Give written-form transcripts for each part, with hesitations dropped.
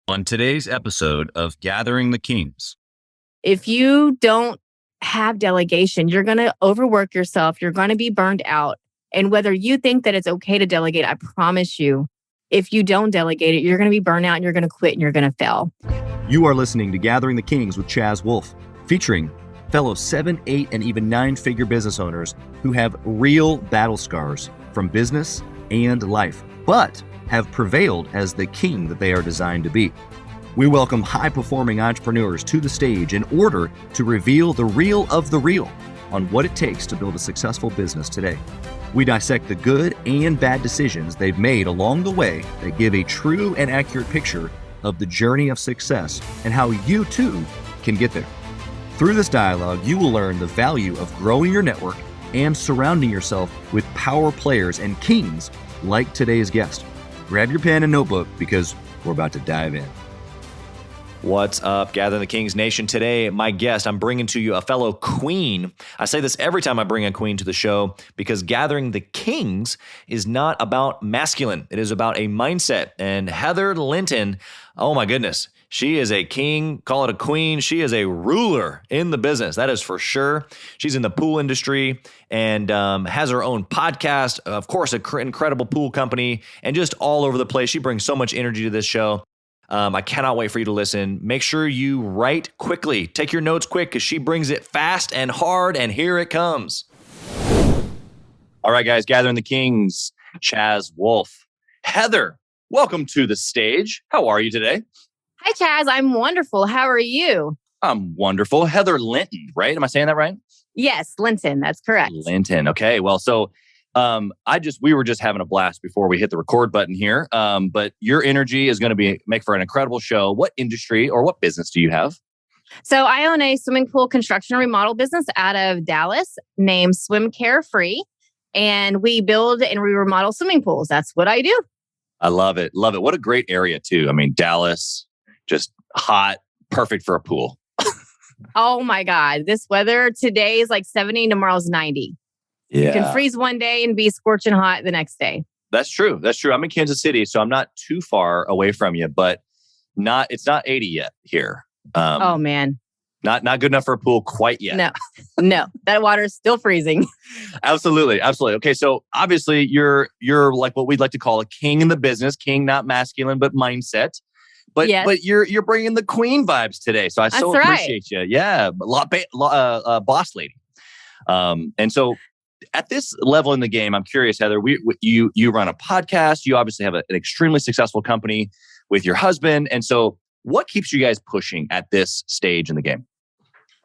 On today's episode of Gathering the Kings. If you don't have delegation, you're going to overwork yourself. You're going to be burned out. And whether you think that it's okay to delegate, I promise you, if you don't delegate it, you're going to be burned out and you're going to quit and you're going to fail. You are listening to Gathering the Kings with Chaz Wolfe, featuring fellow 7, 8, and even 9-figure business owners who have real battle scars from business and life, but have prevailed as the king that they are designed to be. We welcome high-performing entrepreneurs to the stage in order to reveal the real of the real on what it takes to build a successful business today. We dissect the good and bad decisions they've made along the way that give a true and accurate picture of the journey of success and how you too can get there. Through this dialogue, you will learn the value of growing your network and surrounding yourself with power players and kings like today's guest. Grab your pen and notebook because we're about to dive in. What's up, Gathering the Kings Nation? Today, my guest, I'm bringing to you a fellow queen. I say this every time I bring a queen to the show because Gathering the Kings is not about masculine. It is about a mindset. And Heather Linton, oh my goodness, she is a king, call it a queen. She is a ruler in the business. That is for sure. She's in the pool industry and has her own podcast, of course, an incredible pool company, and just all over the place. She brings so much energy to this show. I cannot wait for you to listen. Make sure you write quickly. Take your notes quick because she brings it fast and hard, and here it comes. All right, guys, Gathering the Kings, Chaz Wolfe. Heather, welcome to the stage. How are you today? Hi, Chaz. I'm wonderful. How are you? I'm wonderful. Heather Linton, right? Am I saying that right? Yes, Linton. That's correct. Linton. Okay. Well, so we were just having a blast before we hit the record button here. But your energy is going to make for an incredible show. What industry or what business do you have? So I own a swimming pool construction and remodel business out of Dallas named Carefree. And we build and we remodel swimming pools. That's what I do. I love it. Love it. What a great area too. I mean, Dallas, just hot, perfect for a pool. Oh my God. This weather today is like 70, tomorrow's 90. Yeah. You can freeze one day and be scorching hot the next day. That's true. That's true. I'm in Kansas City, so I'm not too far away from you, but it's not 80 yet here. Oh man. Not good enough for a pool quite yet. No, that water is still freezing. Absolutely. Okay. So obviously you're like what we'd like to call a king in the business, king, not masculine, but mindset. But yes. But you're bringing the queen vibes today. So I so appreciate you. Yeah. Boss lady. And so at this level in the game, I'm curious, Heather, you run a podcast. You obviously have an extremely successful company with your husband. And so what keeps you guys pushing at this stage in the game?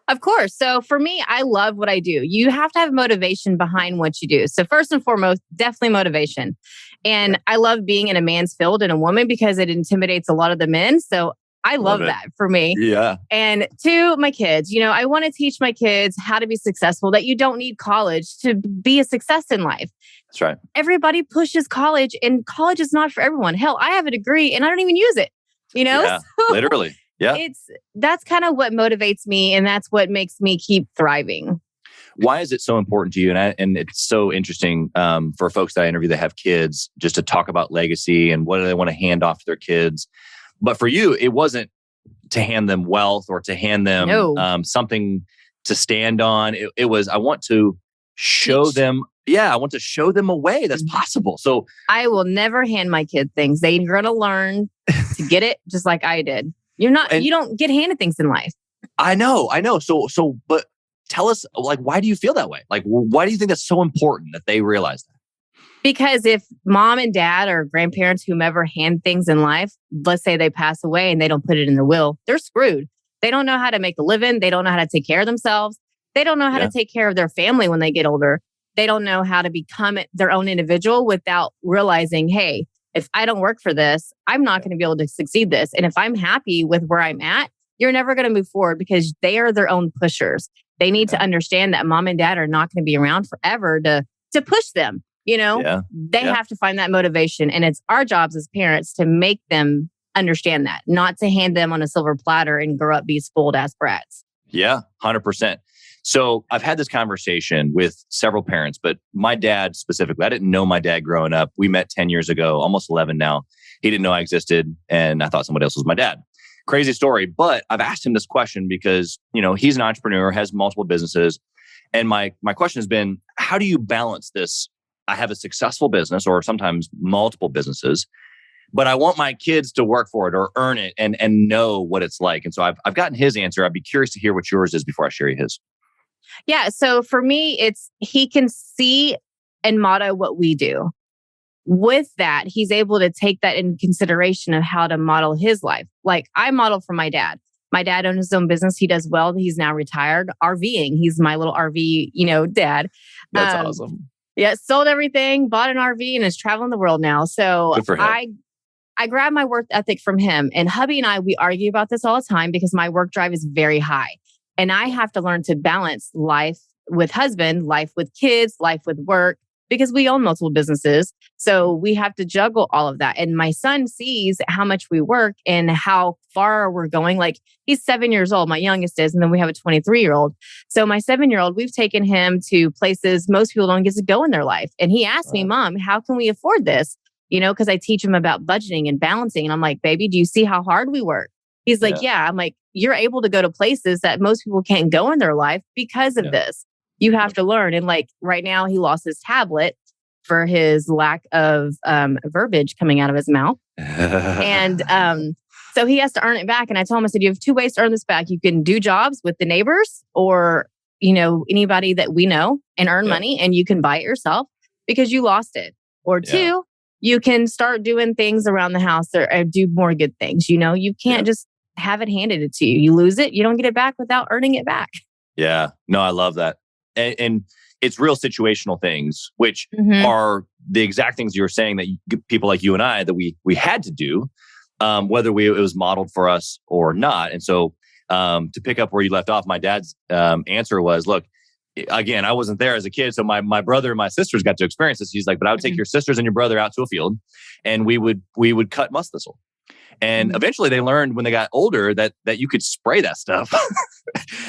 Of course. So for me, I love what I do. You have to have motivation behind what you do. So first and foremost, definitely motivation. And I love being in a man's field and a woman because it intimidates a lot of the men. So I love that for me. Yeah. And to my kids, I want to teach my kids how to be successful, that you don't need college to be a success in life. That's right. Everybody pushes college and college is not for everyone. Hell, I have a degree and I don't even use it, Yeah, So literally. Yeah. That's kind of what motivates me. And that's what makes me keep thriving. Why is it so important to you? And it's so interesting for folks that I interview that have kids, just to talk about legacy and what do they want to hand off to their kids. But for you, it wasn't to hand them wealth or to hand them something to stand on. It was, I want to show them. Yeah, I want to show them a way that's possible. So I will never hand my kid things. They're going to learn to get it just like I did. You don't get handed things in life. I know. So, but tell us, like, why do you feel that way? Like, why do you think that's so important that they realize that? Because if mom and dad or grandparents, whomever, hand things in life, let's say they pass away and they don't put it in the will, they're screwed. They don't know how to make a living. They don't know how to take care of themselves. They don't know how to take care of their family when they get older. They don't know how to become their own individual without realizing, hey, if I don't work for this, I'm not going to be able to succeed this. And if I'm happy with where I'm at, you're never going to move forward because they are their own pushers. They need to understand that mom and dad are not going to be around forever to push them. They have to find that motivation. And it's our jobs as parents to make them understand that, not to hand them on a silver platter and grow up be spoiled ass brats. Yeah, 100%. So I've had this conversation with several parents, but my dad specifically, I didn't know my dad growing up. We met 10 years ago, almost 11 now. He didn't know I existed, and I thought somebody else was my dad. Crazy story. But I've asked him this question because, he's an entrepreneur, has multiple businesses. And my question has been, how do you balance this? I have a successful business or sometimes multiple businesses, but I want my kids to work for it or earn it and know what it's like. And so I've gotten his answer. I'd be curious to hear what yours is before I share you his. Yeah. So for me, it's he can see and model what we do. With that, he's able to take that in consideration of how to model his life. Like I model for my dad. My dad owns his own business. He does well. He's now retired. RVing. He's my little RV, dad. That's awesome. Yeah. Sold everything, bought an RV and is traveling the world now. So good for him. I grab my work ethic from him, and hubby and I, we argue about this all the time because my work drive is very high. And I have to learn to balance life with husband, life with kids, life with work, because we own multiple businesses. So we have to juggle all of that. And my son sees how much we work and how far we're going. Like he's 7 years old, my youngest is, and then we have a 23-year-old. So my 7-year-old, we've taken him to places most people don't get to go in their life. And he asked me, Mom, how can we afford this? Because I teach him about budgeting and balancing. And I'm like, baby, do you see how hard we work? He's like, yeah. I'm like, you're able to go to places that most people can't go in their life because of this. You have to learn. And like right now, he lost his tablet for his lack of verbiage coming out of his mouth. And so he has to earn it back. And I told him, I said, you have two ways to earn this back. You can do jobs with the neighbors or, anybody that we know and earn money, and you can buy it yourself because you lost it. Or two, you can start doing things around the house or do more good things. You can't just have it handed to you. You lose it. You don't get it back without earning it back. Yeah. No, I love that. And it's real situational things, which are the exact things you were saying that people like you and I, that we had to do, whether it was modeled for us or not. And so to pick up where you left off, my dad's answer was, look, again, I wasn't there as a kid. So my brother and my sisters got to experience this. He's like, but I would take your sisters and your brother out to a field and we would cut musk thistle. And eventually they learned when they got older that you could spray that stuff.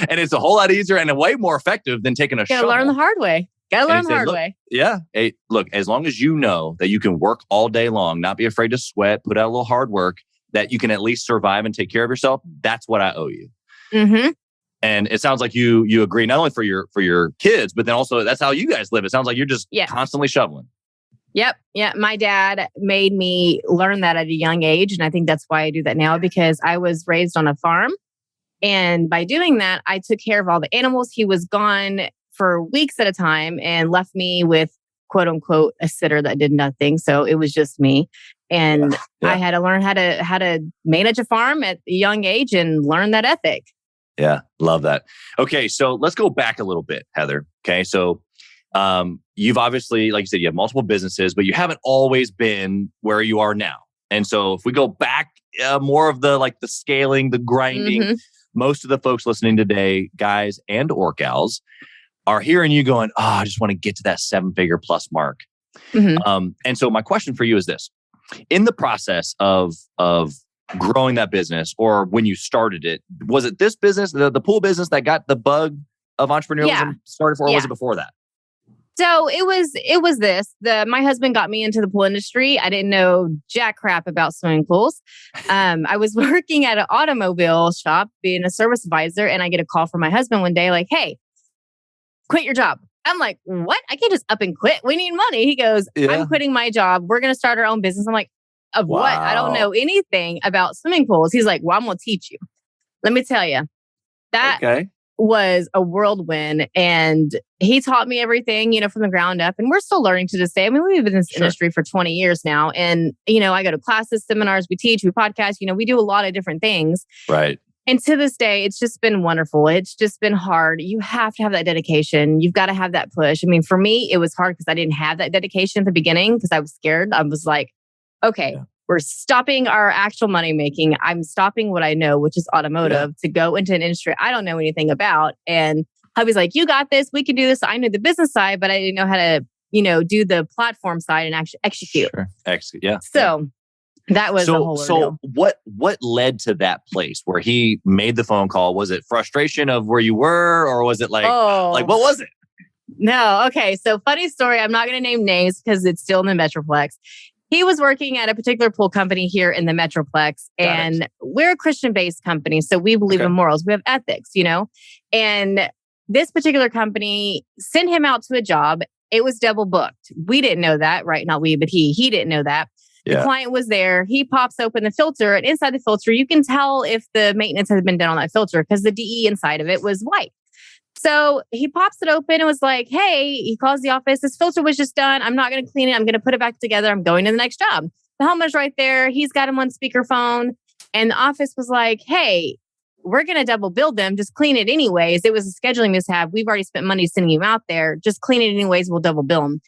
And it's a whole lot easier and way more effective than taking a shovel. Gotta learn the hard way. Yeah. Hey, look, as long as you know that you can work all day long, not be afraid to sweat, put out a little hard work, that you can at least survive and take care of yourself, that's what I owe you. Mm-hmm. And it sounds like you agree not only for your kids, but then also that's how you guys live. It sounds like you're just constantly shoveling. Yep. Yeah. My dad made me learn that at a young age. And I think that's why I do that now, because I was raised on a farm. And by doing that, I took care of all the animals. He was gone for weeks at a time and left me with, quote unquote, a sitter that did nothing. So it was just me. And I had to learn how to manage a farm at a young age and learn that ethic. Yeah. Love that. Okay. So let's go back a little bit, Heather. Okay. So you've obviously, like you said, you have multiple businesses, but you haven't always been where you are now. And so if we go back more of the scaling, the grinding, most of the folks listening today, guys and or gals, are hearing you going, I just want to get to that 7-figure plus mark. And so my question for you is this: in the process of growing that business, or when you started it, was it this business, the pool business, that got the bug of entrepreneurialism started for, or was it before that? So it was this. My husband got me into the pool industry. I didn't know jack crap about swimming pools. I was working at an automobile shop, being a service advisor, and I get a call from my husband one day, like, "Hey, quit your job." I'm like, "What? I can't just up and quit. We need money." He goes, "I'm quitting my job. We're going to start our own business." I'm like, "Of what? I don't know anything about swimming pools." He's like, "Well, I'm going to teach you." Let me tell you, that was a whirlwind. And he taught me everything, from the ground up. And we're still learning to this day. I mean, we've been in this industry for 20 years now. And, I go to classes, seminars, we teach, we podcast, we do a lot of different things. Right. And to this day, it's just been wonderful. It's just been hard. You have to have that dedication. You've got to have that push. I mean, for me, it was hard because I didn't have that dedication at the beginning because I was scared. I was like, okay, we're stopping our actual money making. I'm stopping what I know, which is automotive, to go into an industry I don't know anything about. And hubby's like, "You got this. We can do this." I knew the business side, but I didn't know how to, do the platform side and actually execute. Sure. Execute. Yeah. So that was a whole ordeal. What led to that place where he made the phone call? Was it frustration of where you were, or was it like what was it? No. Okay. So funny story. I'm not going to name names because it's still in the Metroplex. He was working at a particular pool company here in the Metroplex, and we're a Christian-based company, so we believe in morals. We have ethics, and this particular company sent him out to a job. It was double booked. We didn't know that, right? Not we, but he didn't know that. The client was there. He pops open the filter, and inside the filter, you can tell if the maintenance has been done on that filter because the DE inside of it was white. So he pops it open and was like, hey, he calls the office. This filter was just done. I'm not going to clean it. I'm going to put it back together. I'm going to the next job. The homeowner's right there. He's got him on speakerphone. And the office was like, hey, we're going to double bill them. Just clean it anyways. It was a scheduling mishap. We've already spent money sending you out there. Just clean it anyways. We'll double bill them.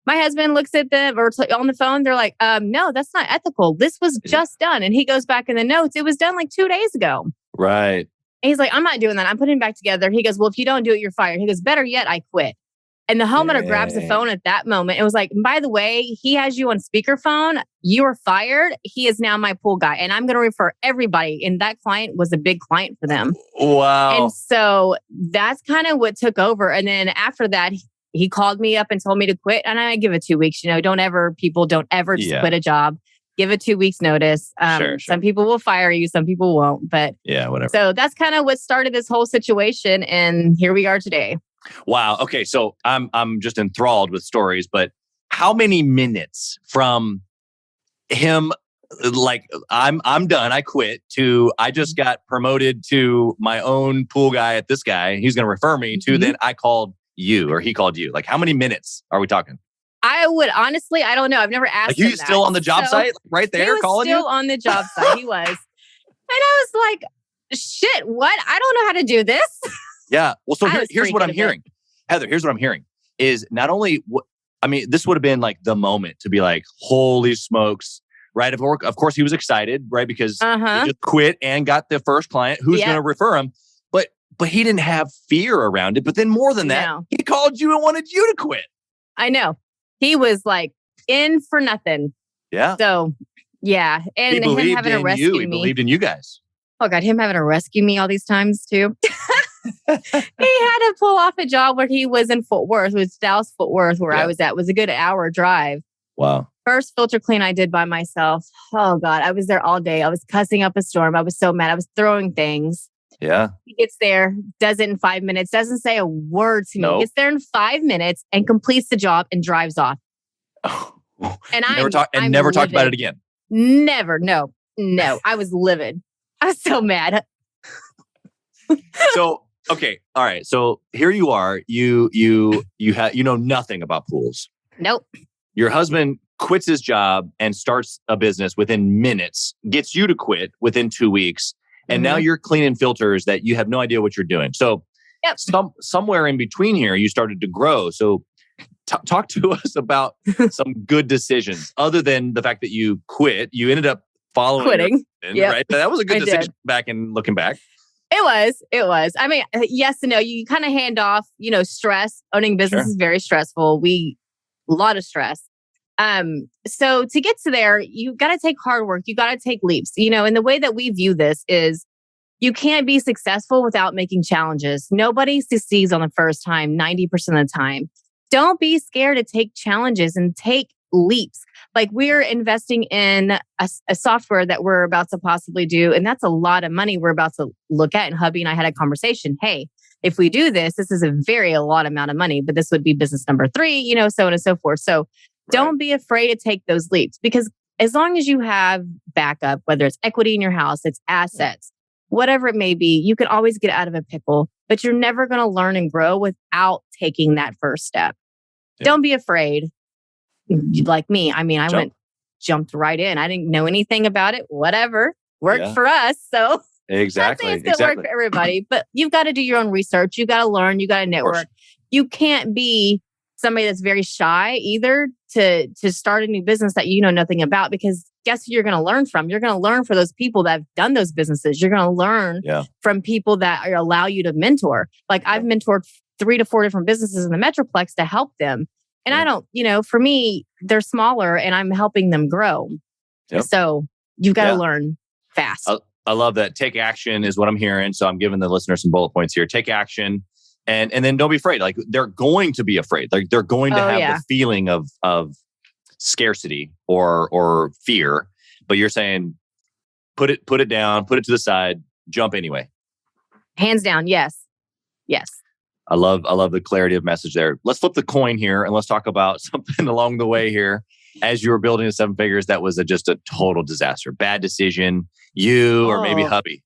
My husband looks at them on the phone. They're like, no, that's not ethical. This was just done. And he goes back in the notes. It was done like 2 days ago. Right. And he's like, I'm not doing that. I'm putting it back together. He goes, well, if you don't do it, you're fired. He goes, better yet, I quit. And the homeowner grabs the phone at that moment. It was like, by the way, he has you on speakerphone. You are fired. He is now my pool guy. And I'm going to refer everybody. And that client was a big client for them. Wow. And so that's kind of what took over. And then after that, he called me up and told me to quit. And I give it 2 weeks. Don't ever just quit a job. Give it 2 weeks notice. Sure. Some people will fire you. Some people won't. But whatever. So that's kind of what started this whole situation. And here we are today. Wow. Okay. So I'm just enthralled with stories, but how many minutes from him, like, I'm done, I quit, to I just got promoted to my own pool guy at this guy, he's going to refer me to, then I called you or he called you? Like, how many minutes are we talking? I would honestly, I don't know. I've never asked him you still on the job site right there calling you? He was still on the job site. He was. And I was like, shit, what? I don't know how to do this. Yeah. Well, so here's what I'm hearing. Heather, here's what I'm hearing is not only, this would have been like the moment to be like, holy smokes, right? Of course, he was excited, right? Because he just quit and got the first client who's going to refer him. But he didn't have fear around it. But then more than that, he called you and wanted you to quit. I know. He was like in for nothing. Yeah. So, yeah. And him having to rescue me. He believed in you guys. Oh, God. Him having to rescue me all these times, too. He had to pull off a job where he was in Fort Worth. It was Dallas, Fort Worth, where I was at. It was a good hour drive. Wow. First filter clean I did by myself. Oh, God. I was there all day. I was cussing up a storm. I was so mad. I was throwing things. Yeah. He gets there, does it in 5 minutes, doesn't say a word to me. Nope. Gets there in 5 minutes and completes the job and drives off. Oh. And I never talked about it again. Never. No. I was livid. I was so mad. So, okay. All right. So here you are. You know nothing about pools. Nope. Your husband quits his job and starts a business within minutes, gets you to quit within 2 weeks. And now you're cleaning filters that you have no idea what you're doing. So somewhere in between here, you started to grow. So talk to us about some good decisions other than the fact that you quit. You ended up quitting. Right? That was a good decision back and looking back. It was. I mean, yes and no. You kind of hand off, stress. Owning business is very stressful. A lot of stress. So to get to there, you got to take hard work. You got to take leaps, and the way that we view this is you can't be successful without making challenges. Nobody succeeds on the first time, 90% of the time. Don't be scared to take challenges and take leaps. Like, we're investing in a software that we're about to possibly do. And that's a lot of money we're about to look at. And hubby and I had a conversation. Hey, if we do this is a lot amount of money, but this would be business number 3, so on and so forth. So don't be afraid to take those leaps, because as long as you have backup, whether it's equity in your house, it's assets, whatever it may be, you can always get out of a pickle, but you're never going to learn and grow without taking that first step. Yeah. Don't be afraid. Like me. I mean, jumped right in. I didn't know anything about it. Whatever. Worked for us. So exactly. It's going to work for everybody, but you've got to do your own research. You got to learn. You got to network. You can't be somebody that's very shy either to start a new business that you know nothing about, because guess who you're going to learn from? You're going to learn from those people that have done those businesses. You're going to learn from people that allow you to mentor. Like, I've mentored 3 to 4 different businesses in the Metroplex to help them. And I don't, for me, they're smaller and I'm helping them grow. Yep. So you've got to learn fast. I love that. Take action is what I'm hearing. So I'm giving the listeners some bullet points here. Take action. And then don't be afraid. Like, they're going to be afraid. Like, they're going to have the feeling of scarcity or fear, but you're saying put it down, put it to the side, jump anyway. Hands down, yes. Yes. I love the clarity of message there. Let's flip the coin here and let's talk about something along the way here. As you were building the 7 figures, that was just a total disaster. Bad decision, or maybe hubby.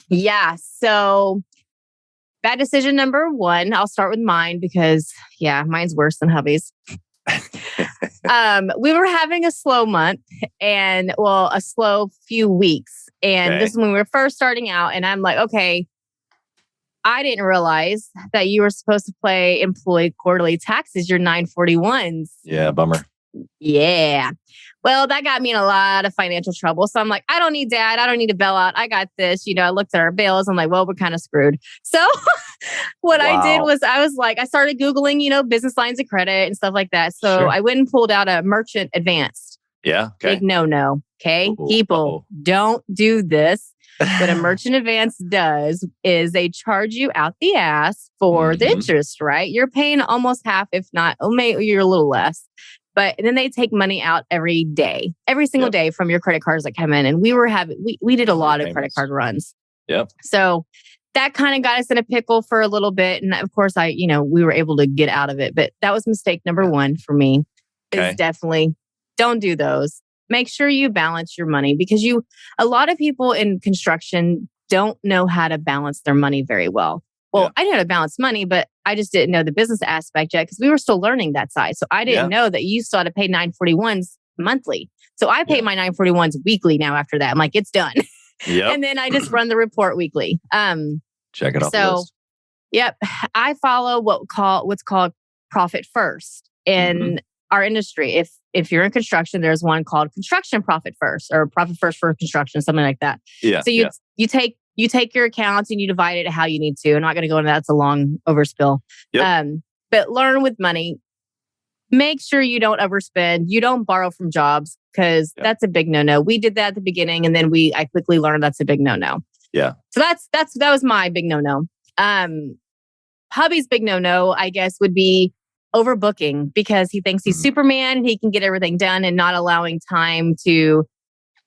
Yeah. So bad decision number 1, I'll start with mine because mine's worse than hubby's. We were having a slow month and a slow few weeks. And this is when we were first starting out. And I'm like, okay, I didn't realize that you were supposed to pay employee quarterly taxes, your 941s. Yeah, bummer. Yeah. Well, that got me in a lot of financial trouble. So I'm like, I don't need Dad. I don't need to bail out. I got this. I looked at our bills. I'm like, well, we're kind of screwed. So what I did was I started Googling, business lines of credit and stuff like that. So I went and pulled out a merchant advanced. Yeah. Okay. Big no. Okay. People, don't do this. What a merchant advance does is they charge you out the ass for the interest, right? You're paying almost half, if not, maybe you're a little less. But then they take money out every single day from your credit cards that come in. And we did a lot of credit card runs. Yep. So that kind of got us in a pickle for a little bit. And of course, we were able to get out of it. But that was mistake number 1 for me. Is definitely don't do those. Make sure you balance your money because a lot of people in construction don't know how to balance their money very well. Well, I knew how to balance money, but I just didn't know the business aspect yet because we were still learning that side. So I didn't know that you still had to pay 941s monthly. So I pay my 941s weekly now after that. I'm like, it's done. And then I just run the report weekly. Check it off the list. Yep. I follow what's called profit first in our industry. If you're in construction, there's one called construction profit first or profit first for construction, something like that. Yeah. So you take your accounts and you divide it how you need to. I'm not going to go into that. It's a long overspill. Yep. But learn with money. Make sure you don't overspend. You don't borrow from jobs because that's a big no-no. We did that at the beginning and then I quickly learned that's a big no-no. Yeah. So that was my big no-no. Hubby's big no-no, I guess, would be overbooking because he thinks he's Superman and he can get everything done and not allowing time to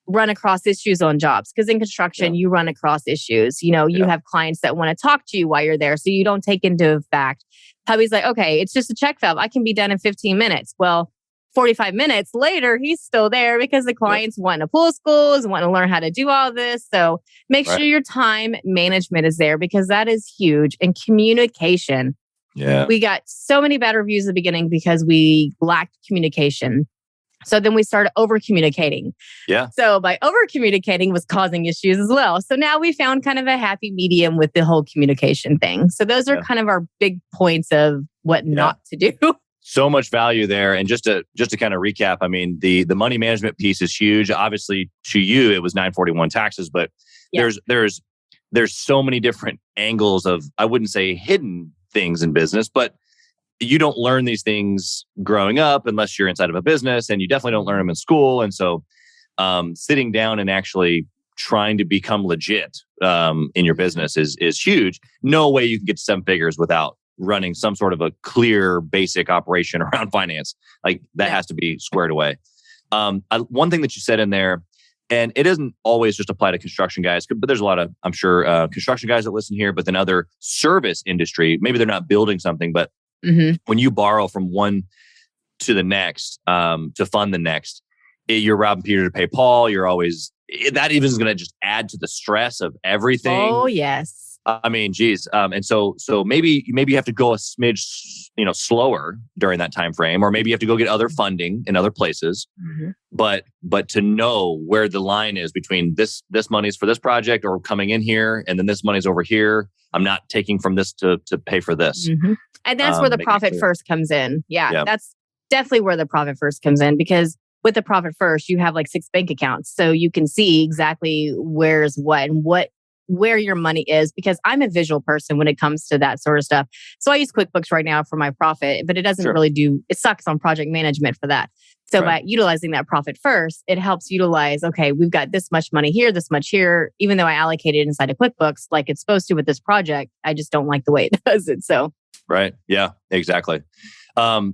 run across issues on jobs. Because in construction, you run across issues. You have clients that want to talk to you while you're there. So you don't take into fact. Hubby's like, okay, it's just a check valve. I can be done in 15 minutes. Well, 45 minutes later, he's still there because the client's wanting to pull schools, wanting to learn how to do all this. So make sure your time management is there because that is huge. And communication. Yeah. We got so many bad reviews at the beginning because we lacked communication. So then we started over communicating. Yeah. So by over communicating was causing issues as well. So now we found kind of a happy medium with the whole communication thing. So those are kind of our big points of what not to do. So much value there. And just to kind of recap, I mean, the money management piece is huge. Obviously, to you, it was 941 taxes, but there's so many different angles of, I wouldn't say hidden things in business, but you don't learn these things growing up unless you're inside of a business, and you definitely don't learn them in school. And so sitting down and actually trying to become legit in your business is huge. No way you can get to 7 figures without running some sort of a clear, basic operation around finance. Like that has to be squared away. One thing that you said in there, and it doesn't always just apply to construction guys, but there's a lot of, I'm sure, construction guys that listen here, but then other service industry, maybe they're not building something, but when you borrow from one to the next to fund the next, you're robbing Peter to pay Paul. You're always, that even is going to just add to the stress of everything. Oh, yes. I mean, geez. And so maybe you have to go a smidge, slower during that time frame, or maybe you have to go get other funding in other places. But to know where the line is between this money's for this project or coming in here, and then this money's over here. I'm not taking from this to pay for this. And that's where the profit first comes in. Yeah, that's definitely where the profit first comes in, because with the profit first, you have like 6 bank accounts. So you can see exactly where's what and where your money is, because I'm a visual person when it comes to that sort of stuff. So I use QuickBooks right now for my profit, but it doesn't really it sucks on project management for that. So by utilizing that profit first, it helps utilize, okay, we've got this much money here, this much here, even though I allocated it inside of QuickBooks like it's supposed to with this project, I just don't like the way it does it. So Right. Yeah, exactly.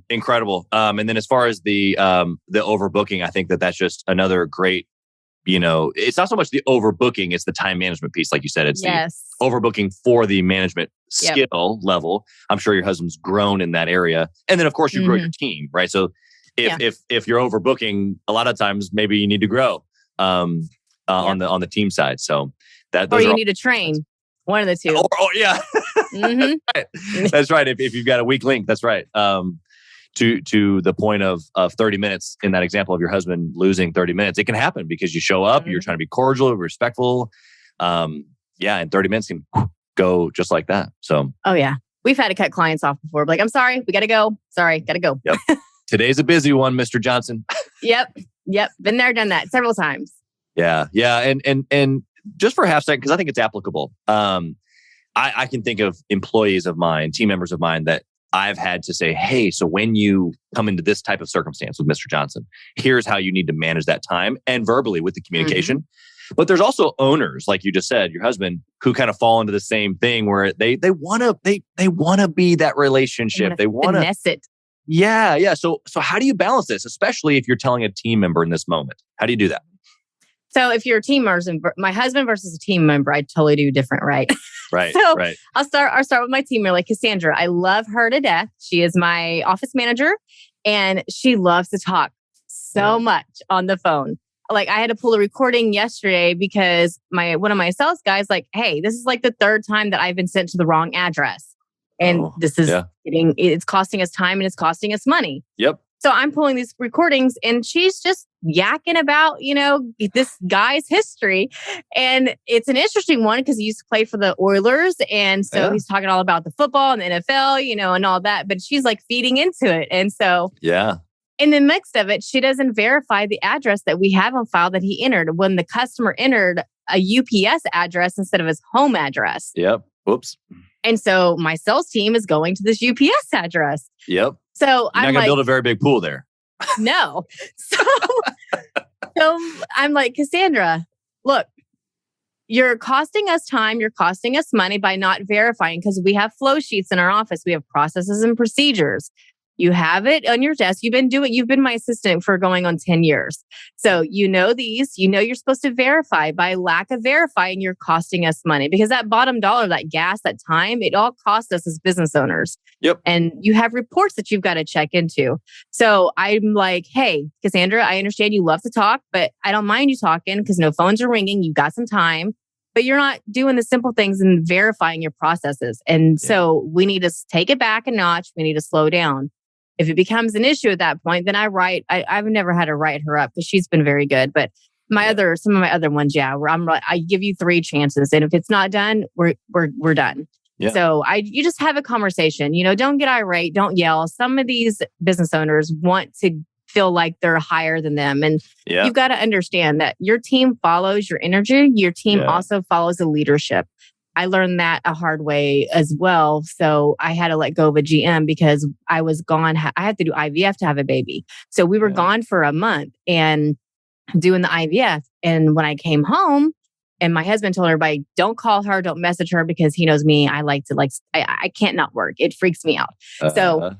Incredible. And then as far as the overbooking, I think that's just another great, it's not so much the overbooking, it's the time management piece. Like you said, it's the overbooking for the management skill level. I'm sure your husband's grown in that area. And then of course you grow your team, right? So if you're overbooking, a lot of times maybe you need to grow on the team side. So or you need to train. One of the two. Yeah. That's right. If you've got a weak link, that's right. To the point of 30 minutes in that example of your husband losing 30 minutes, it can happen because you show up, you're trying to be cordial, respectful. And 30 minutes can go just like that. So. Oh yeah. We've had to cut clients off before. Like, I'm sorry, we got to go. Sorry, got to go. Yep. Today's a busy one, Mr. Johnson. Yep. Been there, done that several times. Yeah. And just for a half second, because I think it's applicable. I can think of employees of mine, team members of mine that I've had to say, hey, so when you come into this type of circumstance with Mr. Johnson, here's how you need to manage that time, and verbally with the communication. But there's also owners, like you just said, your husband, who kind of fall into the same thing where they want to be that relationship. They want to finesse it. Yeah. So how do you balance this, especially if you're telling a team member in this moment? How do you do that? So if you're a team member, my husband versus a team member, I totally do different, right? Right. So right. I'll start with my team member, like Cassandra. I love her to death. She is my office manager and she loves to talk so much on the phone. Like I had to pull a recording yesterday because one of my sales guys like, hey, this is like the third time that I've been sent to the wrong address. And this is it's costing us time and it's costing us money. Yep. So I'm pulling these recordings and she's just yakking about, this guy's history. And it's an interesting one because he used to play for the Oilers. And so he's talking all about the football and the NFL, and all that. But she's like feeding into it. And so in the midst of it, she doesn't verify the address that we have on file that he entered when the customer entered a UPS address instead of his home address. Yep. Whoops. And so my sales team is going to this UPS address. Yep. So You're I'm not going to build a very big pool there. No. So I'm like, Cassandra, look, you're costing us time. You're costing us money by not verifying because we have flow sheets in our office. We have processes and procedures. You have it on your desk. You've been my assistant for going on 10 years. So these, you're supposed to verify. By lack of verifying, you're costing us money because that bottom dollar, that gas, that time, it all costs us as business owners. Yep. And you have reports that you've got to check into. So I'm like, hey, Cassandra, I understand you love to talk, but I don't mind you talking because no phones are ringing. You've got some time, but you're not doing the simple things and verifying your processes. And so we need to take it back a notch. We need to slow down. If it becomes an issue at that point, then I've never had to write her up because she's been very good. But some of my other ones, where I give you 3 chances. And if it's not done, we're done. Yeah. So you just have a conversation, don't get irate, don't yell. Some of these business owners want to feel like they're higher than them. And you've got to understand that your team follows your energy. Your team also follows the leadership. I learned that a hard way as well. So I had to let go of a GM because I was gone. I had to do IVF to have a baby. So we were gone for a month and doing the IVF. And when I came home and my husband told everybody, don't call her, don't message her because he knows me. I like to I can't not work. It freaks me out. So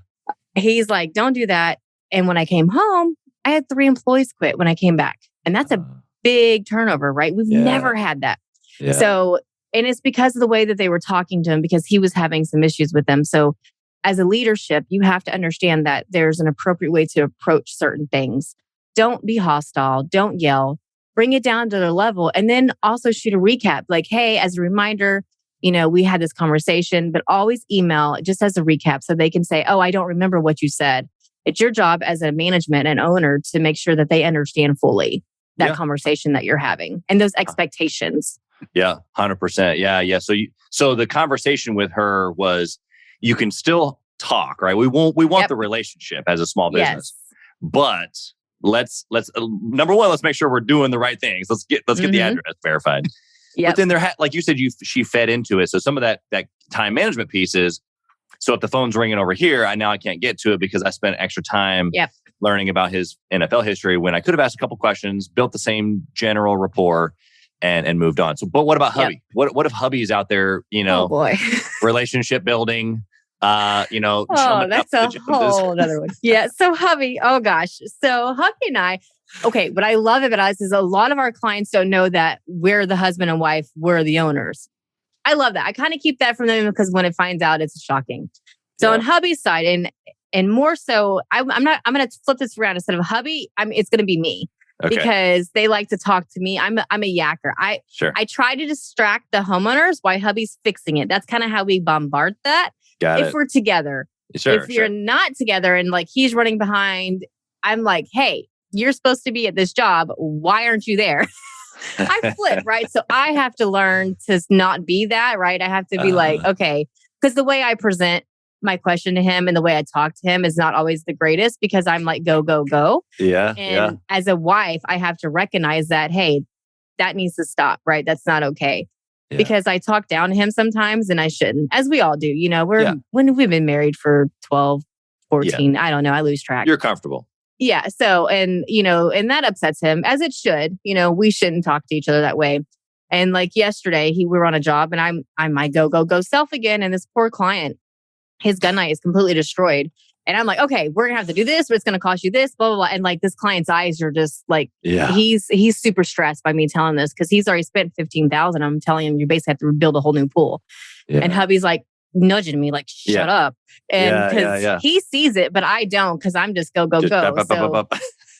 he's like, don't do that. And when I came home, I had 3 employees quit when I came back. And that's a big turnover, right? We've never had that. Yeah. So and it's because of the way that they were talking to him because he was having some issues with them. So as a leadership, you have to understand that there's an appropriate way to approach certain things. Don't be hostile. Don't yell. Bring it down to their level. And then also shoot a recap. Like, hey, as a reminder, we had this conversation, but always email just as a recap so they can say, oh, I don't remember what you said. It's your job as a management and owner to make sure that they understand fully that conversation that you're having and those expectations. Yeah, 100%. Yeah. So the conversation with her was, you can still talk, right? We want the relationship as a small business, but let's number one, let's make sure we're doing the right things. Let's get the address verified. But then like you said, she fed into it. So some of that time management piece is, so if the phone's ringing over here, I can't get to it because I spent extra time learning about his NFL history when I could have asked a couple questions, built the same general rapport. And moved on. So, but what about hubby? What if hubby's out there, oh boy. relationship building, Oh, that's a whole other one. Yeah. So hubby, oh gosh. So hubby and I, okay, what I love about us is a lot of our clients don't know that we're the husband and wife, we're the owners. I love that. I kind of keep that from them because when it finds out, it's shocking. So on hubby's side, and more so, I'm going to flip this around. Instead of hubby, it's going to be me. Okay. Because they like to talk to me. I'm a yacker. I try to distract the homeowners while hubby's fixing it. That's kind of how we bombard that. If we're together. If you're not together and like he's running behind, I'm like, hey, you're supposed to be at this job. Why aren't you there? I flip, right? So I have to learn to not be that, right? I have to be like, okay, because the way I present my question to him and the way I talk to him is not always the greatest because I'm like, go, go, go. Yeah. And as a wife, I have to recognize that, hey, that needs to stop, right? That's not okay. Yeah. Because I talk down to him sometimes and I shouldn't, as we all do. You know, when we've been married for 12, 14, I don't know, I lose track. You're comfortable. Yeah. So, and that upsets him as it should. We shouldn't talk to each other that way. And like yesterday, we were on a job and I'm my go, go, go self again. And this poor client, his gun night is completely destroyed. And I'm like, okay, we're going to have to do this, but it's going to cost you this, blah, blah, blah. And like this client's eyes are just like, he's super stressed by me telling this because he's already spent $15,000. I'm telling him you basically have to rebuild a whole new pool. Yeah. And hubby's like nudging me like, shut up. And because he sees it, but I don't because I'm just go, go, go.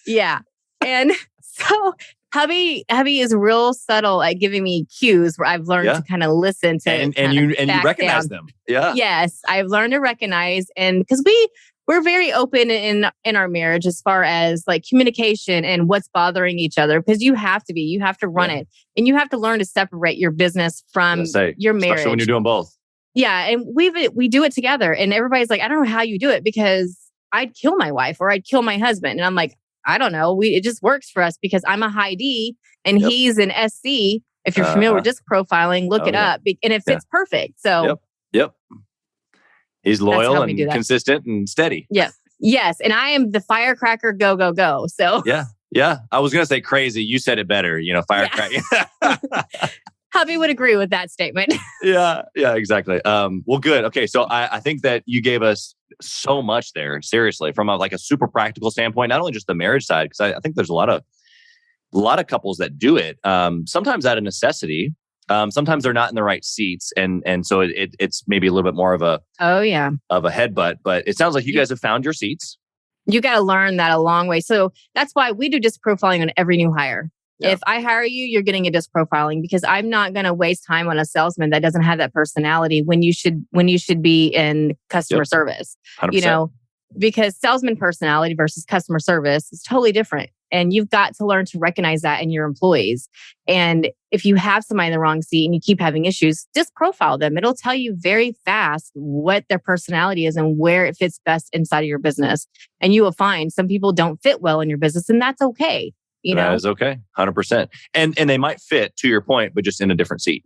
Yeah. And so hubby is real subtle at giving me cues where I've learned to kind of listen to and you recognize them. Yeah. Yes. I've learned to recognize and because we're very open in our marriage as far as like communication and what's bothering each other because you have to run it and you have to learn to separate your business from your marriage. Especially when you're doing both. Yeah. And we do it together and everybody's like, I don't know how you do it because I'd kill my wife or I'd kill my husband. And I'm like, I don't know. It just works for us because I'm a high D and he's an SC. If you're familiar with disc profiling, look it up and it fits perfect. So Yep. He's loyal and consistent and steady. Yeah. Yes. And I am the firecracker, go, go, go. So yeah. I was going to say crazy. You said it better, firecracker. Hubby would agree with that statement. Yeah, exactly. Well, good. Okay. So I think that you gave us so much there, seriously, from a super practical standpoint, not only just the marriage side, because I think there's a lot of couples that do it. Sometimes out of necessity. Sometimes they're not in the right seats, and so it's maybe a little bit more of a headbutt. But it sounds like you guys have found your seats. You got to learn that a long way. So that's why we do disc profiling on every new hire. Yeah. If I hire you, you're getting a disc profiling because I'm not going to waste time on a salesman that doesn't have that personality when you should be in customer service. 100%. Because salesman personality versus customer service is totally different. And you've got to learn to recognize that in your employees. And if you have somebody in the wrong seat and you keep having issues, just profile them. It'll tell you very fast what their personality is and where it fits best inside of your business. And you will find some people don't fit well in your business, and that's okay. That is okay, 100%. And they might fit, to your point, but just in a different seat.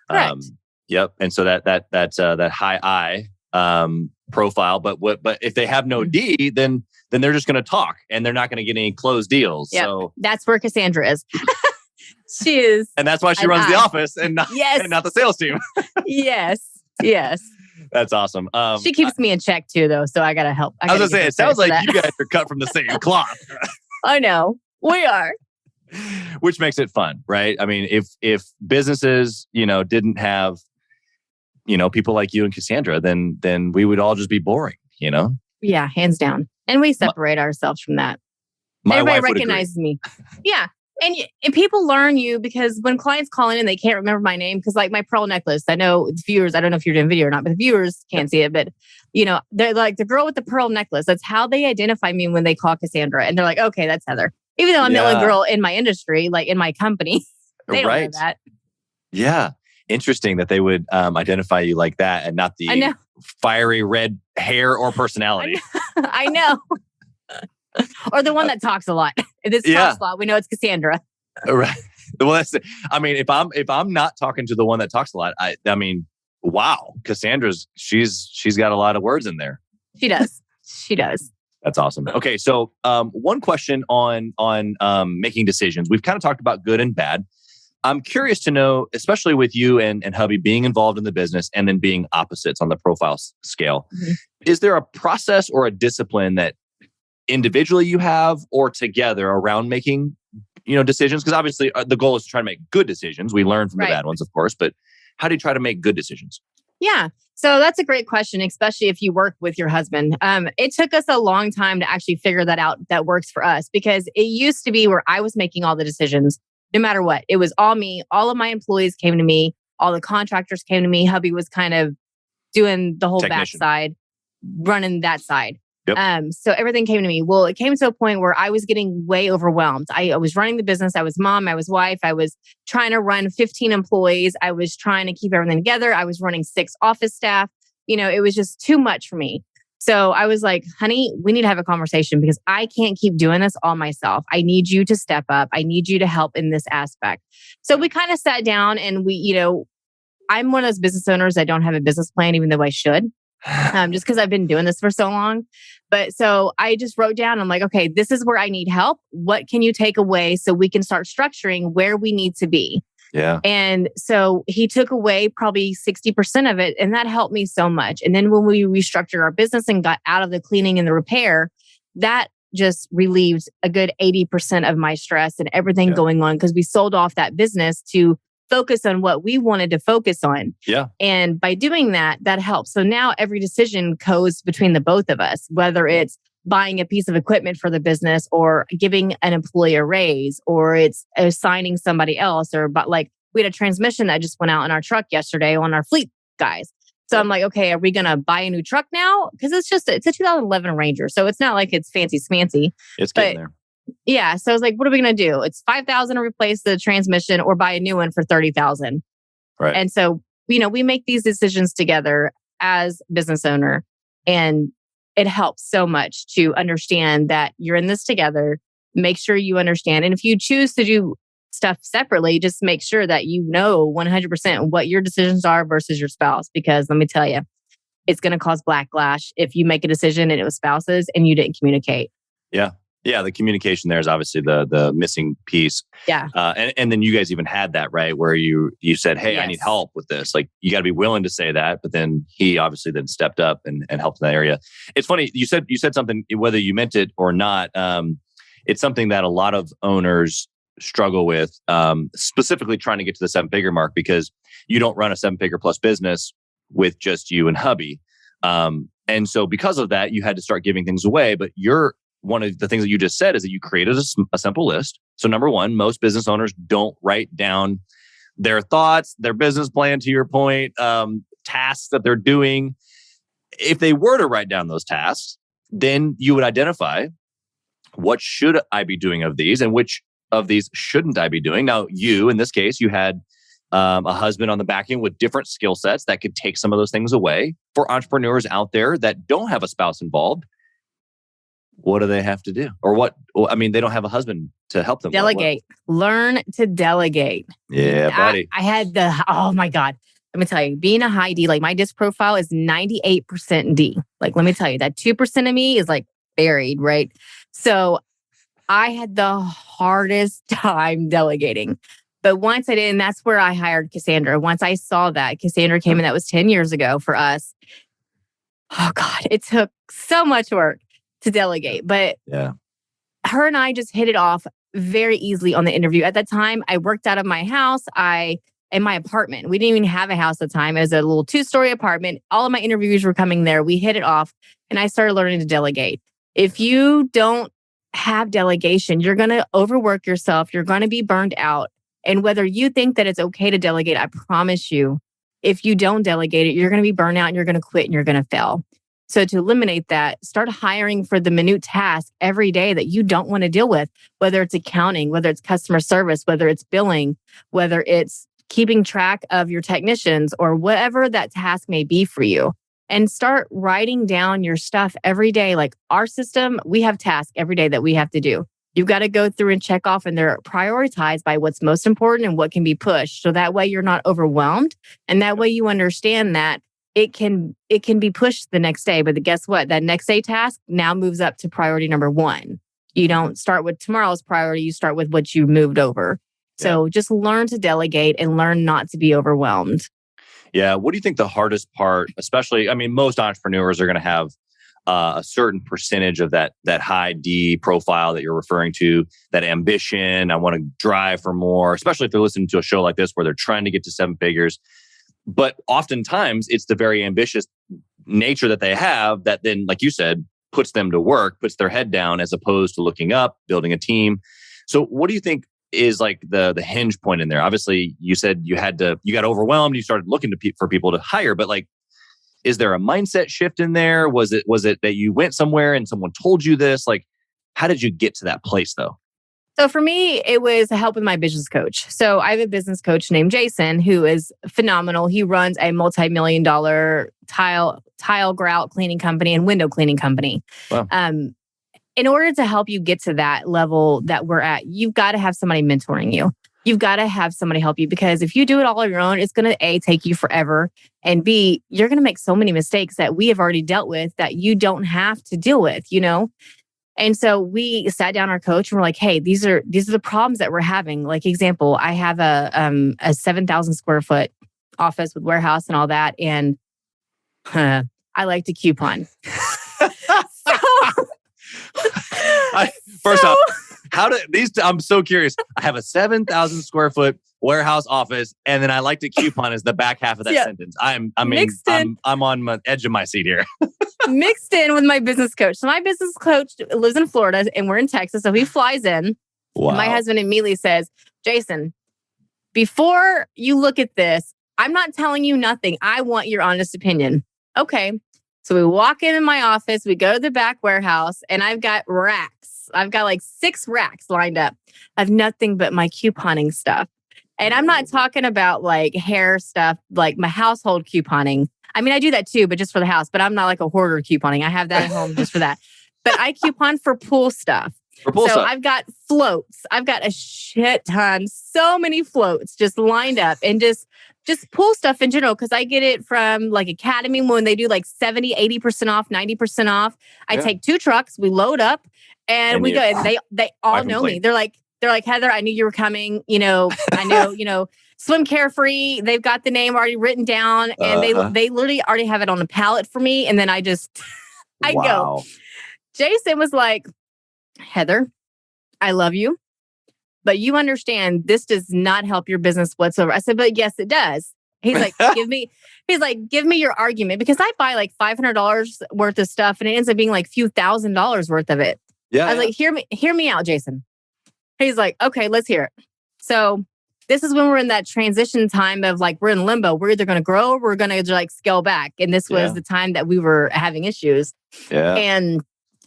Correct. Yep. And so that high I profile, but if they have no D, then they're just going to talk and they're not going to get any closed deals. Yep. So that's where Cassandra is. She is. And that's why she runs the office and not the sales team. Yes. That's awesome. She keeps me in check too, though. So I got to help. I was going to say, it sounds like you guys are cut from the same cloth. I know. We are. Which makes it fun, right? I mean, if businesses, didn't have, people like you and Cassandra, then we would all just be boring, Yeah, hands down. And we separate ourselves from that. Everybody recognizes me. Yeah. And people learn you because when clients call in and they can't remember my name, because like my pearl necklace, I know the viewers, I don't know if you're doing video or not, but the viewers can't see it. But, they're like the girl with the pearl necklace. That's how they identify me when they call Cassandra. And they're like, okay, that's Heather. Even though I'm the only girl in my industry, like in my company, they don't know that. Yeah. Interesting that they would identify you like that and not the fiery red hair or personality. I know. Or the one that talks a lot. If this talks a lot, we know it's Cassandra. Right. Well, if I'm not talking to the one that talks a lot, I mean, wow, Cassandra's she's got a lot of words in there. She does. That's awesome. Okay, so one question on making decisions. We've kind of talked about good and bad. I'm curious to know, especially with you and hubby being involved in the business and then being opposites on the profile scale, is there a process or a discipline that individually you have or together around making, decisions? Because obviously the goal is to try to make good decisions. We learn from the bad ones, of course, but how do you try to make good decisions? Yeah. So that's a great question, especially if you work with your husband. It took us a long time to actually figure that out that works for us, because it used to be where I was making all the decisions, no matter what. It was all me. All of my employees came to me. All the contractors came to me. Hubby was kind of doing the whole backside, running that side. Yep. So everything came to me. Well, it came to a point where I was getting way overwhelmed. I was running the business. I was mom. I was wife. I was trying to run 15 employees. I was trying to keep everything together. I was running 6 office staff. It was just too much for me. So I was like, honey, we need to have a conversation, because I can't keep doing this all myself. I need you to step up. I need you to help in this aspect. So we kind of sat down and I'm one of those business owners that don't have a business plan, even though I should. Just because I've been doing this for so long. But so I just wrote down, I'm like, okay, this is where I need help. What can you take away so we can start structuring where we need to be? Yeah. And so he took away probably 60% of it. And that helped me so much. And then when we restructured our business and got out of the cleaning and the repair, that just relieved a good 80% of my stress and everything going on, because we sold off that business to focus on what we wanted to focus on. Yeah. And by doing that, that helps. So now every decision goes between the both of us, whether it's buying a piece of equipment for the business or giving an employee a raise, or it's assigning somebody else, or but like we had a transmission that just went out in our truck yesterday on our fleet guys. So I'm like, okay, are we going to buy a new truck now? Because it's a 2011 Ranger. So it's not like it's fancy smancy. It's getting there. Yeah. So I was like, what are we going to do? It's $5,000 to replace the transmission or buy a new one for $30,000. Right. And so, we make these decisions together as business owner, and it helps so much to understand that you're in this together. Make sure you understand. And if you choose to do stuff separately, just make sure that 100% what your decisions are versus your spouse. Because let me tell you, it's going to cause backlash if you make a decision and it was spouses and you didn't communicate. Yeah. Yeah, the communication there is obviously the missing piece. Yeah. And then you guys even had that, right? Where you said, hey, I need help with this. Like, you got to be willing to say that. But then he obviously then stepped up and helped in that area. It's funny. You said something, whether you meant it or not. It's something that a lot of owners struggle with, specifically trying to get to the 7-figure mark, because you don't run a 7-figure plus business with just you and hubby. And so because of that, you had to start giving things away. But one of the things that you just said is that you created a simple list. So number one, most business owners don't write down their thoughts, their business plan, to your point, tasks that they're doing. If they were to write down those tasks, then you would identify, what should I be doing of these and which of these shouldn't I be doing? Now, you, in this case, you had a husband on the back end with different skill sets that could take some of those things away. For entrepreneurs out there that don't have a spouse involved, what do they have to do? Or they don't have a husband to help them. Delegate. Learn to delegate. Yeah, buddy. I had oh my God. Let me tell you, being a high D, like my disc profile is 98% D. Like, let me tell you, that 2% of me is like buried, right? So I had the hardest time delegating. But once I did, and that's where I hired Cassandra. Once I saw that, Cassandra came in, that was 10 years ago for us. Oh God, it took so much work to delegate. But her and I just hit it off very easily on the interview. At that time, I worked out of my house. In my apartment. We didn't even have a house at the time. It was a little 2-story apartment. All of my interviews were coming there. We hit it off, and I started learning to delegate. If you don't have delegation, you're going to overwork yourself. You're going to be burned out. And whether you think that it's okay to delegate, I promise you, if you don't delegate it, you're going to be burned out and you're going to quit and you're going to fail. So to eliminate that, start hiring for the minute task every day that you don't want to deal with, whether it's accounting, whether it's customer service, whether it's billing, whether it's keeping track of your technicians, or whatever that task may be for you. And start writing down your stuff every day. Like our system, we have tasks every day that we have to do. You've got to go through and check off, and they're prioritized by what's most important and what can be pushed. So that way you're not overwhelmed. And that way you understand that it can be pushed the next day. But guess what? That next day task now moves up to priority number 1. You don't start with tomorrow's priority. You start with what you moved over. So just learn to delegate and learn not to be overwhelmed. Yeah. What do you think the hardest part, especially, I mean, most entrepreneurs are going to have a certain percentage of that high D profile that you're referring to, that ambition. I want to drive for more, especially if they're listening to a show like this where they're trying to get to 7 figures. But oftentimes it's the very ambitious nature that they have that then, like you said, puts them to work, puts their head down as opposed to looking up, building a team. So what do you think is like the hinge point in there? Obviously, you said you got overwhelmed, you started looking for people to hire, but like, is there a mindset shift in there? Was it that you went somewhere and someone told you this? Like, how did you get to that place though? So for me, it was help with my business coach. So I have a business coach named Jason, who is phenomenal. He runs a multi-million-dollar tile grout cleaning company and window cleaning company. Wow. In order to help you get to that level that we're at, you've got to have somebody mentoring you. You've got to have somebody help you, because if you do it all on your own, it's going to A, take you forever, and B, you're going to make so many mistakes that we have already dealt with that you don't have to deal with, you know? And so we sat down our coach and we're like, hey, these are the problems that we're having. Like example, I have a 7,000 square foot office with warehouse and all that. And I like to coupon. First off, how do these? I'm so curious. I have a 7,000 square foot warehouse office, and then I like to coupon as the back half of that sentence. I'm on the edge of my seat here. Mixed in with my business coach. So my business coach lives in Florida, and we're in Texas. So he flies in. Wow. And my husband immediately says, Jason, before you look at this, I'm not telling you nothing. I want your honest opinion. Okay. So we walk in my office, we go to the back warehouse, and I've got racks. I've got like 6 racks lined up of nothing but my couponing stuff. And I'm not talking about like hair stuff, like my household couponing. I mean, I do that too, but just for the house. But I'm not like a hoarder couponing. I have that at home just for that. But I coupon for pool stuff. I've got floats. I've got a shit ton, so many floats just lined up, and just pool stuff in general, because I get it from like Academy when they do like 70, 80% off, 90% off. I take 2 trucks, we load up, and we go. And they all know me. They're like, Heather, I knew you were coming. You know, I know, Swim Carefree. They've got the name already written down, and they literally already have it on a pallet for me. And then I go. Jason was like, Heather, I love you, but you understand this does not help your business whatsoever. I said, but yes, it does. He's like, give me your argument, because I buy like $500 worth of stuff and it ends up being like a few $1,000s worth of it. Yeah. I was like, hear me out, Jason. He's like, okay, let's hear it. So this is when we're in that transition time of like, we're in limbo. We're either going to grow or we're going to like scale back. And this was the time that we were having issues. Yeah. And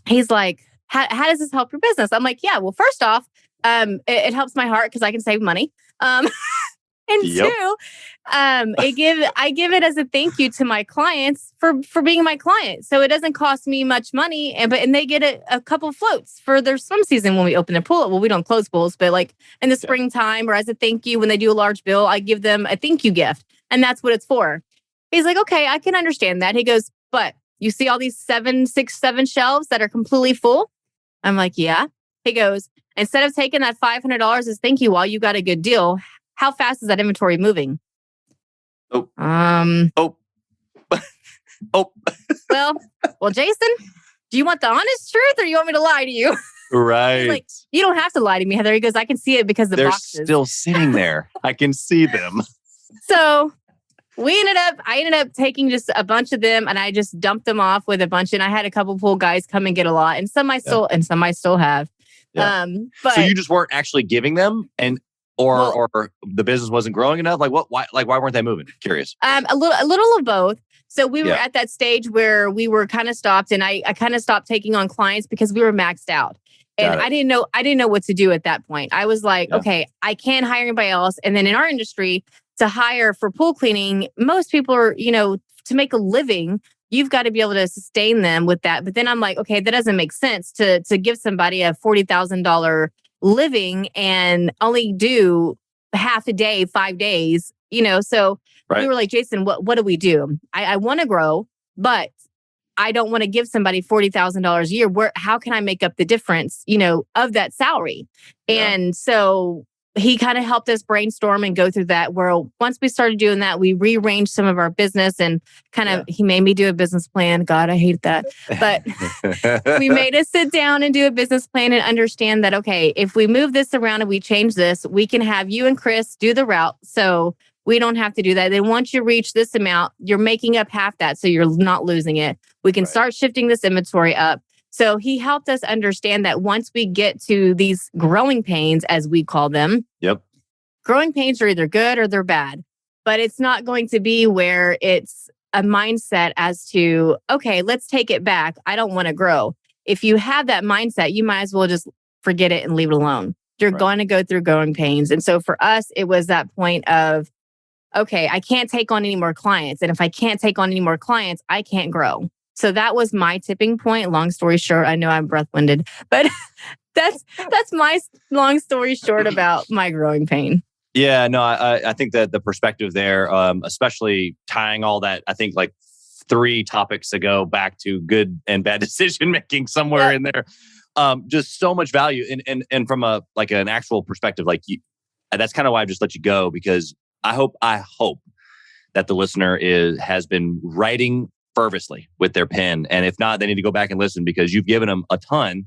he's like, how does this help your business? I'm like, yeah, well, first off, it helps my heart because I can save money. And 2, I give it as a thank you to my clients for being my client. So it doesn't cost me much money, and they get a couple floats for their swim season when we open their pool. Well, we don't close pools, but like in the springtime or as a thank you when they do a large bill, I give them a thank you gift, and that's what it's for. He's like, okay, I can understand that. He goes, but you see all these 7 shelves that are completely full? I'm like, yeah. He goes, instead of taking that $500 as thank you while you got a good deal, how fast is that inventory moving? Oh. Well, Jason, do you want the honest truth or you want me to lie to you? Right. He's like, you don't have to lie to me, Heather. He goes, I can see it because the boxes. They're still sitting there. I can see them. So I ended up taking just a bunch of them, and I just dumped them off with a bunch. And I had a couple pool guys come and get a lot, and some I still have. Yeah. But so you just weren't actually giving them, or the business wasn't growing enough. Like what? Why weren't they moving? Curious. A little of both. So we were at that stage where we were kind of stopped, and I kind of stopped taking on clients because we were maxed out. And I didn't know what to do at that point. I was like, okay, I can't hire anybody else. And then in our industry, to hire for pool cleaning, most people are, to make a living, you've got to be able to sustain them with that. But then I'm like, okay, that doesn't make sense to give somebody a $40,000 living and only do half a day, 5 days, So we were like, Jason, what do we do? I want to grow, but I don't want to give somebody $40,000 a year. How can I make up the difference, of that salary? Yeah. And so he kind of helped us brainstorm and go through that. Where once we started doing that, we rearranged some of our business and he made me do a business plan. God, I hate that. But we made us sit down and do a business plan and understand that, okay, if we move this around and we change this, we can have you and Chris do the route. So we don't have to do that. Then once you reach this amount, you're making up half that. So you're not losing it. We can start shifting this inventory up. So he helped us understand that once we get to these growing pains, as we call them, growing pains are either good or they're bad, but it's not going to be where it's a mindset as to, okay, let's take it back. I don't want to grow. If you have that mindset, you might as well just forget it and leave it alone. You're going to go through growing pains. And so for us, it was that point of, okay, I can't take on any more clients. And if I can't take on any more clients, I can't grow. So that was my tipping point. Long story short, I know I'm breath-winded, but that's my long story short about my growing pain. Yeah, no, I think that the perspective there, especially tying all that, I think like 3 topics ago back to good and bad decision making somewhere in there, just so much value. And from an actual perspective, that's kind of why I just let you go, because I hope that the listener has been writing fervently with their pen. And if not, they need to go back and listen, because you've given them a ton.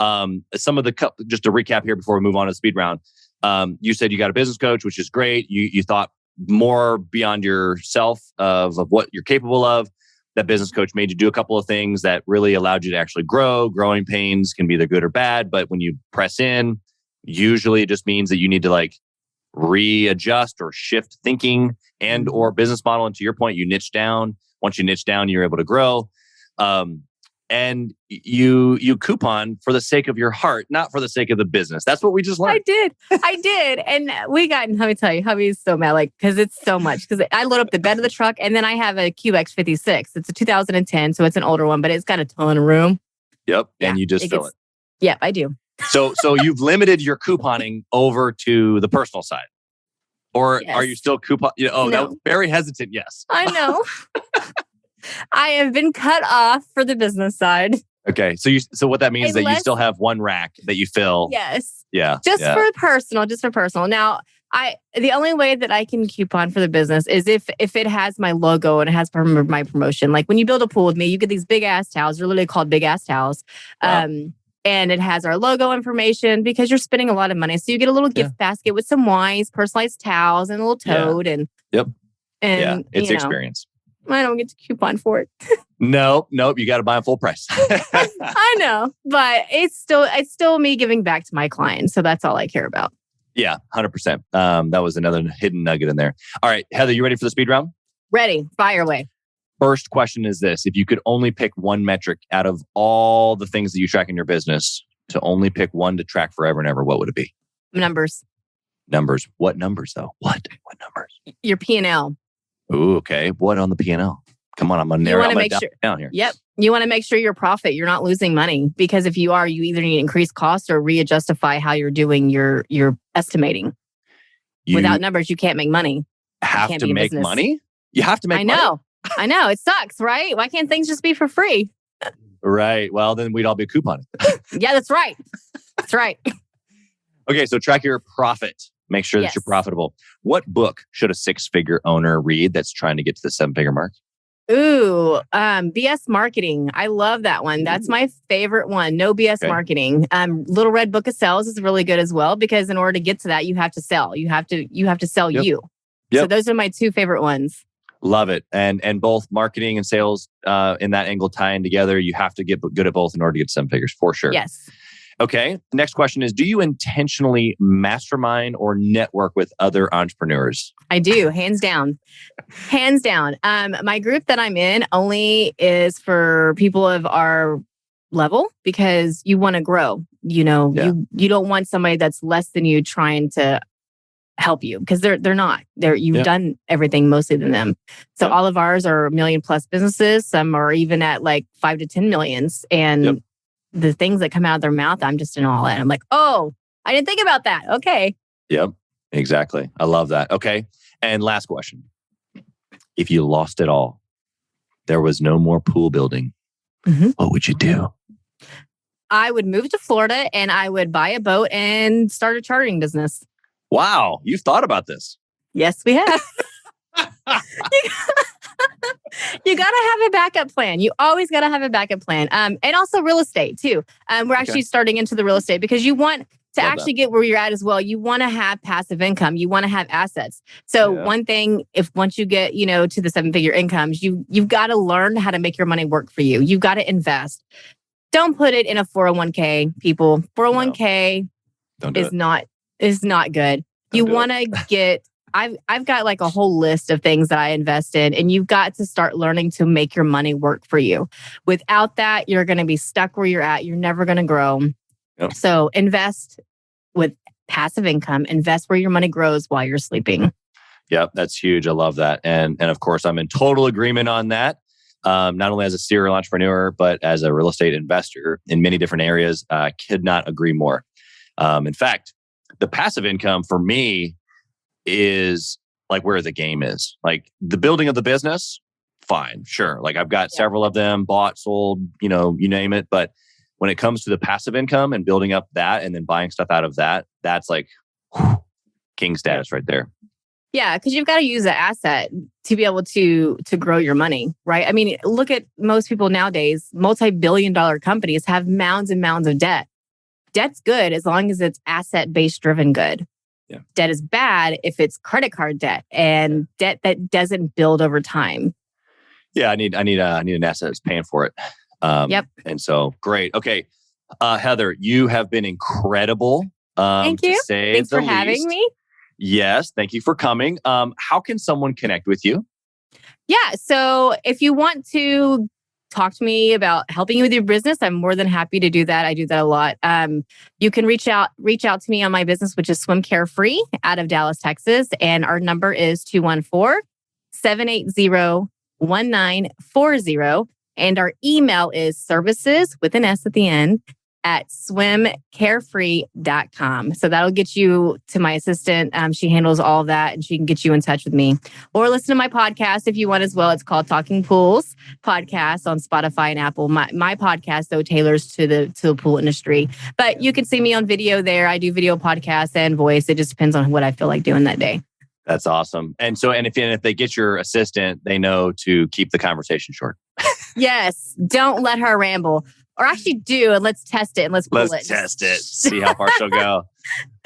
Some of just to recap here before we move on to the speed round. You said you got a business coach, which is great. You thought more beyond yourself of what you're capable of. That business coach made you do a couple of things that really allowed you to actually grow. Growing pains can be either good or bad, but when you press in, usually it just means that you need to readjust or shift thinking and or business model. And to your point, you niche down. Once you niche down, you're able to grow. And you coupon for the sake of your heart, not for the sake of the business. That's what we just learned. I did. And let me tell you, hubby's so mad, because it's so much. Because I load up the bed of the truck, and then I have a QX56. It's a 2010, so it's an older one, but it's got a ton of room. Yep. And you just fill it. Yep, I do. So you've limited your couponing over to the personal side. Or are you still coupon? No. That was very hesitant. Yes. I know. I have been cut off for the business side. Okay. So what that means is that you still have one rack that you fill. Yes. Yeah. Just for personal. Now, the only way that I can coupon for the business is if it has my logo and it has my promotion. Like when you build a pool with me, you get these big ass towels. They're literally called big ass towels. Wow. And it has our logo information, because you're spending a lot of money. So you get a little gift basket with some wines, personalized towels, and a little toad. And it's experience. I don't get to coupon for it. Nope. You got to buy them full price. I know, but it's still me giving back to my clients. So that's all I care about. Yeah, 100%. That was another hidden nugget in there. All right, Heather, you ready for the speed round? Ready. Fire away. First question is this. If you could only pick one metric out of all the things that you track in your business, to only pick one to track forever and ever, what would it be? Numbers. Numbers. What numbers though? What numbers? Your P&L. Ooh, okay. What on the P&L? Come on, I'm going to narrow it down here. Yep. You want to make sure your profit, you're not losing money, because if you are, you either need to increase costs or readjustify how you're doing your estimating. Without numbers, you can't make money. Have to make money? You have to make money? I know. It sucks, right? Why can't things just be for free? Right. Well, then we'd all be couponing. Yeah, that's right. That's right. Okay, so track your profit. Make sure that you're profitable. What book should a 6-figure owner read that's trying to get to the 7-figure mark? Ooh, BS Marketing. I love that one. That's my favorite one. No BS Marketing. Little Red Book of Sales is really good as well, because in order to get to that, you have to sell. You have to sell you. Yep. So those are my 2 favorite ones. Love it. And both marketing and sales in that angle tying together, you have to get good at both in order to get 7 figures, for sure. Yes. Okay. Next question is, do you intentionally mastermind or network with other entrepreneurs? I do. Hands down. Hands down. My group that I'm in only is for people of our level, because you want to grow. You don't want somebody that's less than you trying to help you, because they're not. You've done everything mostly than them. So all of ours are $1 million+ businesses. Some are even at like 5 to 10 millions. And the things that come out of their mouth, I'm just in awe at. I'm like, oh, I didn't think about that. Okay. Yep, exactly. I love that. Okay. And last question. If you lost it all, there was no more pool building, what would you do? I would move to Florida and I would buy a boat and start a chartering business. Wow, you've thought about this. Yes, we have. You got to have a backup plan. You always got to have a backup plan. And also real estate too. We're actually starting into the real estate because you want to actually get where you're at as well. You want to have passive income. You want to have assets. So one thing, once you get, to the 7-figure incomes, you've got to learn how to make your money work for you. You've got to invest. Don't put it in a 401k, people. 401k is not good. You want to get, I've got like a whole list of things that I invest in, and you've got to start learning to make your money work for you. Without that, you're going to be stuck where you're at. You're never going to grow. Yep. So invest with passive income, invest where your money grows while you're sleeping. Yep, that's huge. I love that. And of course, I'm in total agreement on that. Not only as a serial entrepreneur, but as a real estate investor in many different areas. I could not agree more. In fact, the passive income for me is like where the game is. Like the building of the business, fine, sure. Like I've got several of them bought, sold, you name it. But when it comes to the passive income and building up that and then buying stuff out of that, that's like king status right there. Yeah, because you've got to use the asset to be able to grow your money, right? I mean, look at most people nowadays, multi-billion-dollar companies have mounds and mounds of debt. Debt's good as long as it's asset-based driven good. Yeah. Debt is bad if it's credit card debt and debt that doesn't build over time. Yeah, I need an asset that's paying for it. And so great. Okay, Heather, you have been incredible. Thank you. Thanks for having me. Yes, thank you for coming. How can someone connect with you? Yeah, so if you want to talk to me about helping you with your business, I'm more than happy to do that. I do that a lot. You can reach out to me on my business, which is Swim Carefree out of Dallas, Texas. And our number is 214-780-1940. And our email is services with an S at the end at swimcarefree.com. So that'll get you to my assistant. She handles all of that and she can get you in touch with me. Or listen to my podcast if you want as well. It's called Talking Pools Podcast on Spotify and Apple. My podcast, though, tailors to the pool industry. But you can see me on video there. I do video podcasts and voice. It just depends on what I feel like doing that day. That's awesome. And so, if they get your assistant, they know to keep the conversation short. Yes. Don't let her ramble. Or actually do, and let's test it and let's test it. See how far she'll go.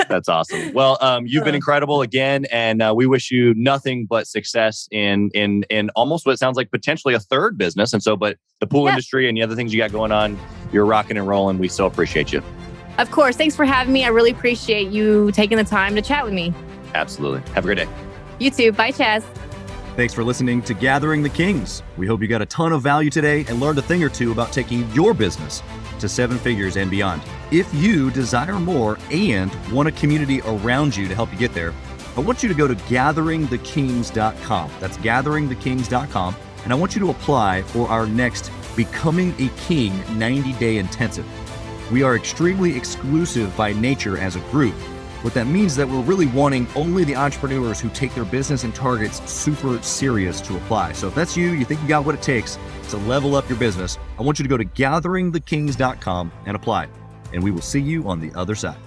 That's awesome. Well, you've been incredible again, and we wish you nothing but success in almost what sounds like potentially a third business. And so, but the pool industry and the other things you got going on, you're rocking and rolling. We so appreciate you. Of course. Thanks for having me. I really appreciate you taking the time to chat with me. Absolutely. Have a great day. You too. Bye, Chaz. Thanks for listening to Gathering the Kings. We hope you got a ton of value today and learned a thing or two about taking your business to 7 figures and beyond. If you desire more and want a community around you to help you get there, I want you to go to gatheringthekings.com. That's gatheringthekings.com. And I want you to apply for our next Becoming a King 90-day intensive. We are extremely exclusive by nature as a group. What that means is that we're really wanting only the entrepreneurs who take their business and targets super serious to apply. So if that's you think you got what it takes to level up your business, I want you to go to gatheringthekings.com and apply. And we will see you on the other side.